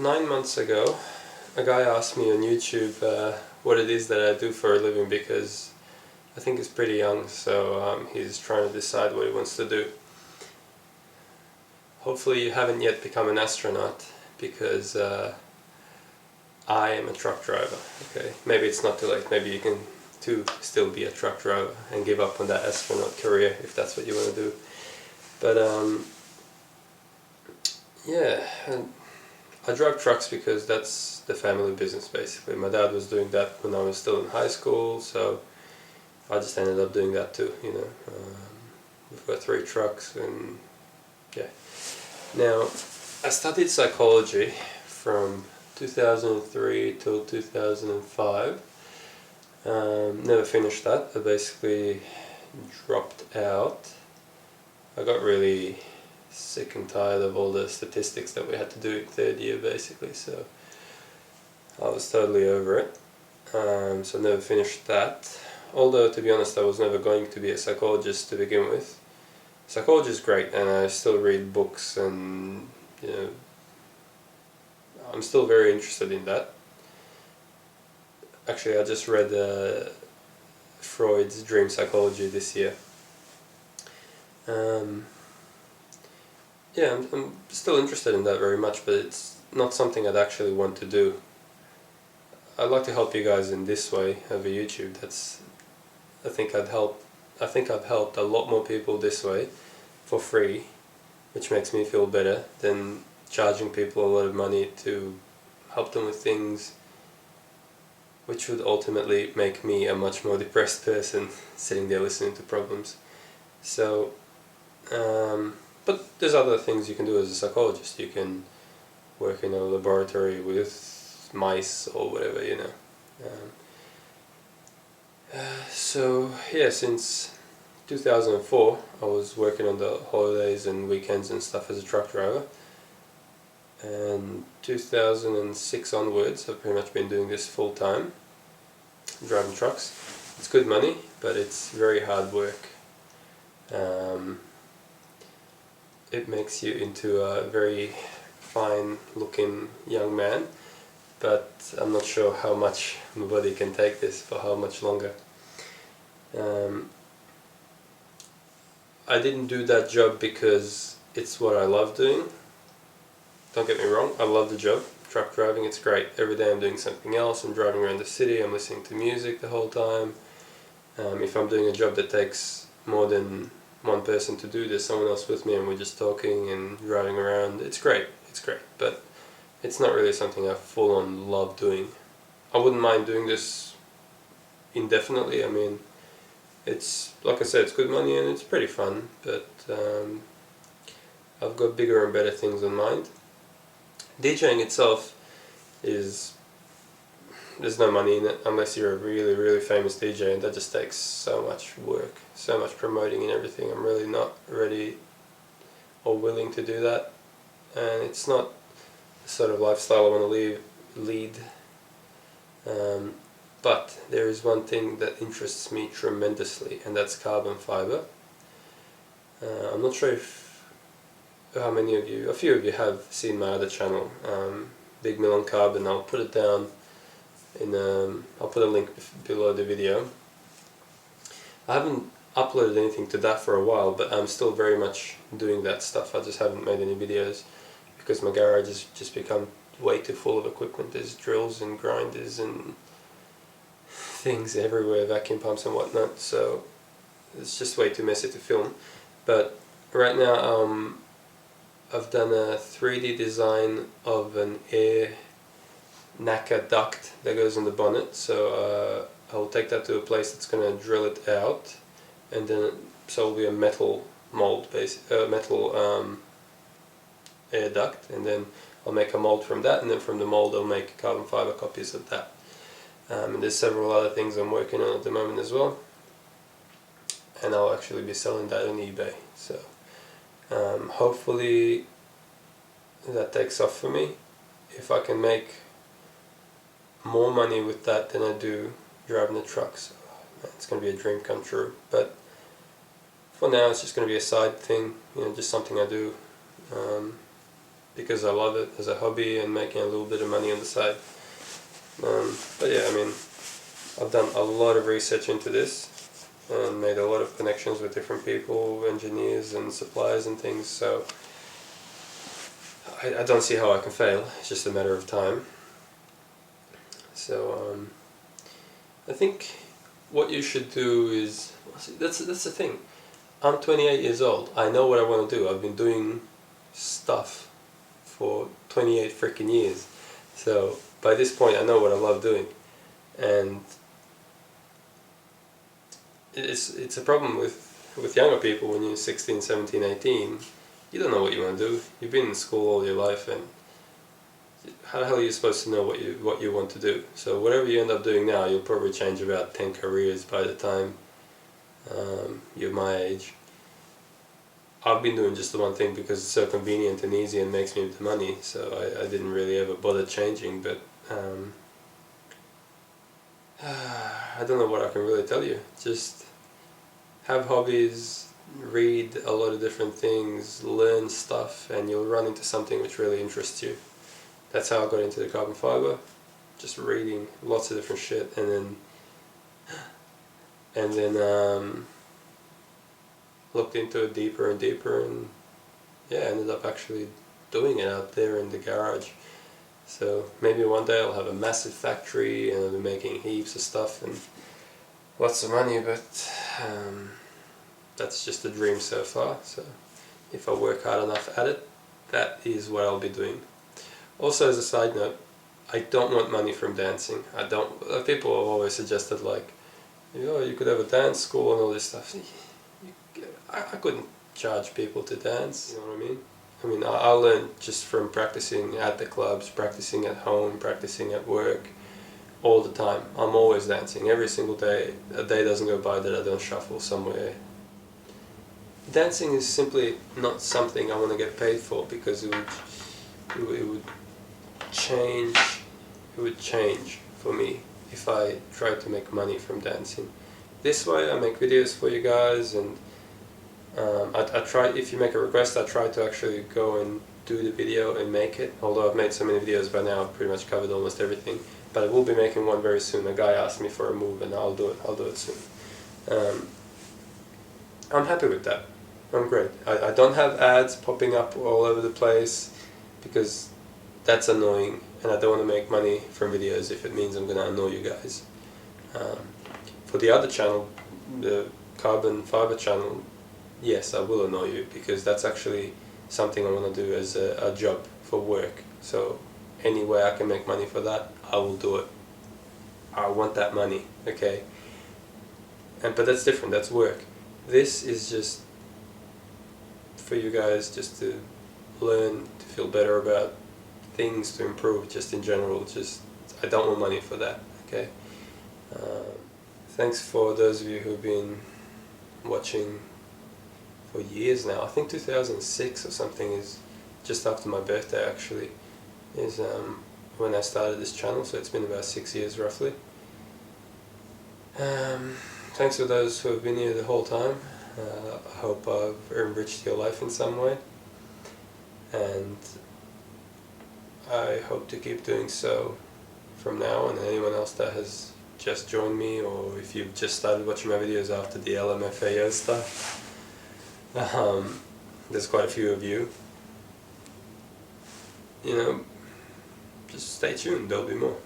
9 months ago, a guy asked me on YouTube what it is that I do for a living, because I think he's pretty young, so he's trying to decide what he wants to do. Hopefully you haven't yet become an astronaut, because I am a truck driver. Okay, maybe it's not too late. Maybe you can too still be a truck driver and give up on that astronaut career if that's what you want to do. But yeah, and I drive trucks because that's the family business basically. My dad was doing that when I was still in high school, so I just ended up doing that too, you know. We've got 3 trucks, and yeah. Now, I studied psychology from 2003 till 2005. Never finished that. I basically dropped out. I got really sick and tired of all the statistics that we had to do in 3rd year basically, so I was totally over it. So never finished that. Although, to be honest, I was never going to be a psychologist to begin with. Psychology is great, and I still read books, and you know, I'm still very interested in that. Actually, I just read Freud's Dream Psychology this year. Yeah, I'm still interested in that very much, but it's not something I'd actually want to do. I'd like to help you guys in this way over YouTube. I think I've helped a lot more people this way for free, which makes me feel better than charging people a lot of money to help them with things which would ultimately make me a much more depressed person sitting there listening to problems. So, but there's other things you can do as a psychologist. You can work in a laboratory with mice or whatever, you know. So yeah, since 2004 I was working on the holidays and weekends and stuff as a truck driver, and 2006 onwards I've pretty much been doing this full time, driving trucks. It's good money, but it's very hard work. It makes you into a very fine looking young man, but I'm not sure how much my body can take this for how much longer. I didn't do that job because it's what I love doing. Don't get me wrong, I love the job. Truck driving, it's great. Every day I'm doing something else. I'm driving around the city, I'm listening to music the whole time. If I'm doing a job that takes more than one person to do, there's someone else with me and we're just talking and driving around. It's great, but it's not really something I full on love doing. I wouldn't mind doing this indefinitely. I mean, it's, like I said, it's good money and it's pretty fun, but I've got bigger and better things in mind. DJing itself is, there's no money in it unless you're a really, really famous DJ, and that just takes so much work, so much promoting and everything. I'm really not ready or willing to do that, and it's not the sort of lifestyle I want to lead. But there is one thing that interests me tremendously, and that's carbon fiber. I'm not sure how many of you, a few of you have seen my other channel, Big Mill on Carbon. I'll put it down in, I'll put a link below the video. I haven't uploaded anything to that for a while, but I'm still very much doing that stuff. I just haven't made any videos because my garage has just become way too full of equipment. There's drills and grinders and things everywhere, vacuum pumps and whatnot, so it's just way too messy to film. But right now I've done a 3D design of an air NACA duct that goes in the bonnet, so I'll take that to a place that's going to drill it out, and then so it'll be a metal mold, metal air duct, and then I'll make a mold from that, and then from the mold I'll make carbon fiber copies of that. And there's several other things I'm working on at the moment as well, and I'll actually be selling that on eBay. So hopefully that takes off for me. If I can make more money with that than I do driving the trucks, it's going to be a dream come true. But for now it's just going to be a side thing, you know, just something I do because I love it as a hobby and making a little bit of money on the side. But yeah, I mean, I've done a lot of research into this and made a lot of connections with different people, engineers and suppliers and things, so I don't see how I can fail. It's just a matter of time. So I think what you should do is, that's the thing. I'm 28 years old. I know what I want to do. I've been doing stuff for 28 freaking years. So by this point I know what I love doing. And it's a problem with younger people when you're 16, 17, 18. You don't know what you want to do. You've been in school all your life, and how the hell are you supposed to know what you want to do? So whatever you end up doing now, you'll probably change about 10 careers by the time you're my age. I've been doing just the one thing because it's so convenient and easy and makes me the money, so I didn't really ever bother changing, but I don't know what I can really tell you. Just have hobbies, read a lot of different things, learn stuff, and you'll run into something which really interests you. That's how I got into the carbon fibre, just reading lots of different shit, and then looked into it deeper and deeper, and yeah, ended up actually doing it out there in the garage. So maybe one day I'll have a massive factory and I'll be making heaps of stuff and lots of money, but that's just a dream so far. So if I work hard enough at it, that is what I'll be doing. Also, as a side note, I don't want money from dancing. I don't. People have always suggested, like, oh, you could have a dance school and all this stuff. I couldn't charge people to dance, you know what I mean? I mean, I learned just from practicing at the clubs, practicing at home, practicing at work, all the time. I'm always dancing, every single day. A day doesn't go by that I don't shuffle somewhere. Dancing is simply not something I want to get paid for, because it would change for me if I tried to make money from dancing. This way I make videos for you guys, and I try, if you make a request, I try to actually go and do the video and make it. Although I've made so many videos by now, I've pretty much covered almost everything. But I will be making one very soon. A guy asked me for a move, and I'll do it soon. I'm happy with that. I'm great. I don't have ads popping up all over the place, because that's annoying, and I don't want to make money from videos if it means I'm going to annoy you guys. For the other channel, the carbon fiber channel, yes, I will annoy you, because that's actually something I want to do as a job for work. So any way I can make money for that, I will do it. I want that money, okay? But that's different, that's work. This is just for you guys, just to learn, to feel better about things, to improve just in general. Just, I don't want money for that, okay? Thanks for those of you who've been watching for years now. I think 2006 or something, is just after my birthday actually, is when I started this channel, so it's been about 6 years roughly. Thanks for those who have been here the whole time. I hope I've enriched your life in some way, and I hope to keep doing so from now on. Anyone else that has just joined me, or if you've just started watching my videos after the LMFAO stuff, there's quite a few of you. You know, just stay tuned, there'll be more.